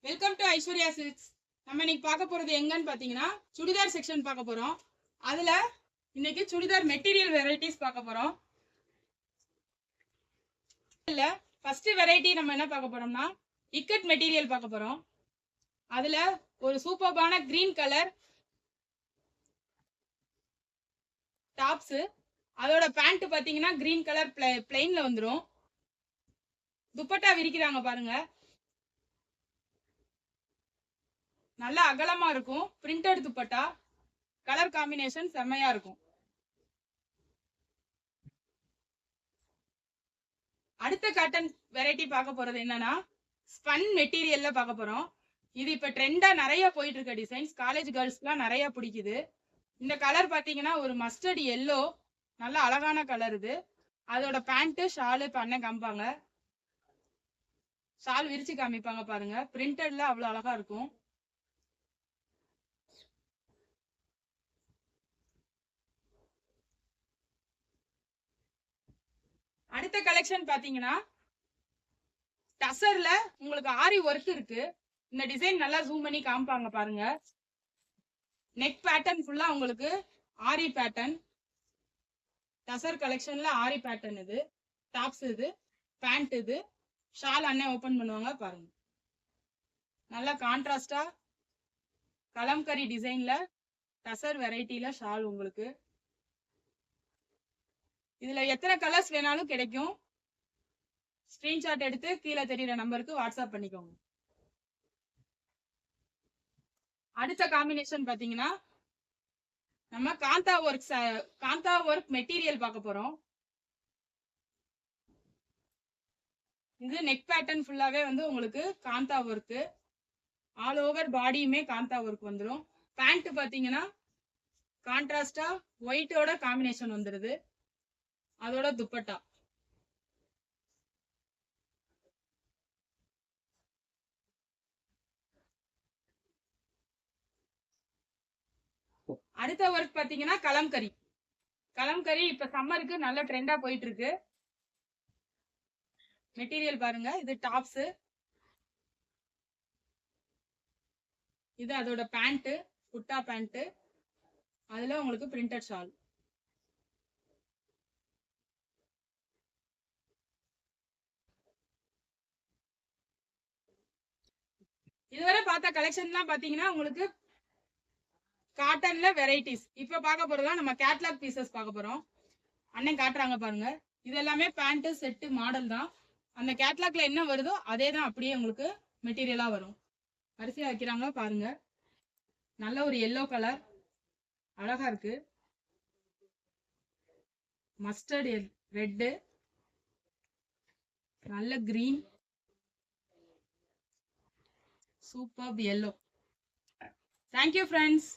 Welcome to Aishwarya silks. நம்ம இன்னைக்கு பார்க்க போறது எங்கன்னு பாத்தீங்கன்னா சுடிதார் செக்ஷன் பார்க்க போறோம். அதுல இன்னைக்கு சுடிதார் மெட்டீரியல் வெரைட்டிஸ் பார்க்க போறோம். இல்ல ஃபர்ஸ்ட் வெரைட்டி நம்ம என்ன பார்க்க போறோம்னா இக்கட் மெட்டீரியல் பார்க்க போறோம். அதுல ஒரு சூப்பர்பான கிரீன் கலர் டாப்ஸ், அதோட பேண்ட் பாத்தீங்கன்னா கிரீன் கலர் பிளெயின்ல வந்துடும். துப்பட்டா விரிக்கிறாங்க பாருங்க, நல்ல அகலமா இருக்கும். பிரிண்டட் துப்பட்டா, கலர் காம்பினேஷன் செம்மையா இருக்கும். அடுத்த காட்டன் வெரைட்டி பார்க்க போறது என்னன்னா ஸ்பன் மெட்டீரியல்ல பார்க்க போறோம். இது இப்ப ட்ரெண்டா நிறைய போயிட்டு இருக்க டிசைன்ஸ், காலேஜ் கேர்ள்ஸ்க்குலாம் நிறைய பிடிக்குது. இந்த கலர் பாத்தீங்கன்னா ஒரு மஸ்டர்ட் எல்லோ, நல்ல அழகான கலர் இது. அதோட பேண்ட் ஷாலு இப்ப அண்ணன் காமிப்பாங்க. ஷால் விரிச்சு காமிப்பாங்க பாருங்க, பிரிண்டட்ல அவ்வளவு அழகா இருக்கும். அடுத்த கலெக்ஷன் பாத்தீங்கன்னா டசர்ல உங்களுக்கு ஆரி ஒர்க் இருக்கு. இந்த டிசைன் நல்லா ஜூம் பண்ணி காமிப்பாங்க பாருங்க. நெக் பேட்டர்ன் ஃபுல்லா உங்களுக்கு ஆரி பேட்டர்ன். டசர் கலெக்ஷன்ல ஆரி பேட்டர்ன் இது. டாப்ஸ் இது, பேண்ட் இது, ஷால் அண்ணன் ஓபன் பண்ணுவாங்க பாருங்க. நல்லா கான்ட்ராஸ்டா கலம்கரி டிசைன்ல டசர் வெரைட்டில ஷால் உங்களுக்கு. இதுல எத்தனை கலர்ஸ் வேணாலும் கிடைக்கும். ஸ்கிரீன்ஷாட் எடுத்து கீழே தெரியுற நம்பருக்கு வாட்ஸ்அப் பண்ணிக்கோங்க. அடுத்த காம்பினேஷன் பாத்தீங்கன்னா நம்ம காந்தா ஒர்க் மெட்டீரியல் பார்க்க போறோம். இது நெக் பேட்டர்ன் ஃபுல்லாவே வந்து உங்களுக்கு காந்தா ஒர்க், ஆல் ஓவர் பாடியுமே காந்தா ஒர்க் வந்துடும். பேண்ட் பாத்தீங்கன்னா கான்ட்ராஸ்டா ஒயிட்டோட காம்பினேஷன் வந்துருது. அதோட துப்பட்டா அடுத்த ஒர்க் பாத்தீங்கன்னா கலம்கரி. கலம்கரி இப்ப சம்மருக்கு நல்ல ட்ரெண்டா போயிட்டு இருக்கு. மெட்டீரியல் பாருங்க, இது டாப்ஸ், இது அதோட பேண்ட் குட்டா பேண்ட், அதுல உங்களுக்கு பிரிண்டட் ஷால். இதுவரை பார்த்த கலெக்ஷன்லாம் பாத்தீங்கன்னா உங்களுக்கு காட்டன்ல வெரைட்டிஸ். இப்ப பார்க்க போறதா நம்ம கேட்லாக் பீசஸ் பார்க்க போறோம். அண்ணன் காட்டுறாங்க பாருங்க. இது எல்லாமே பேண்ட் செட்டு மாடல் தான். அந்த கேட்லாக்ல என்ன வருதோ அதே தான் அப்படியே உங்களுக்கு மெட்டீரியலா வரும். வரிசையா வைக்கிறாங்க பாருங்க. நல்ல ஒரு எல்லோ கலர் அழகா இருக்கு. மஸ்டர்ட் ரெட்டு, நல்ல green, super yellow. Thank you friends.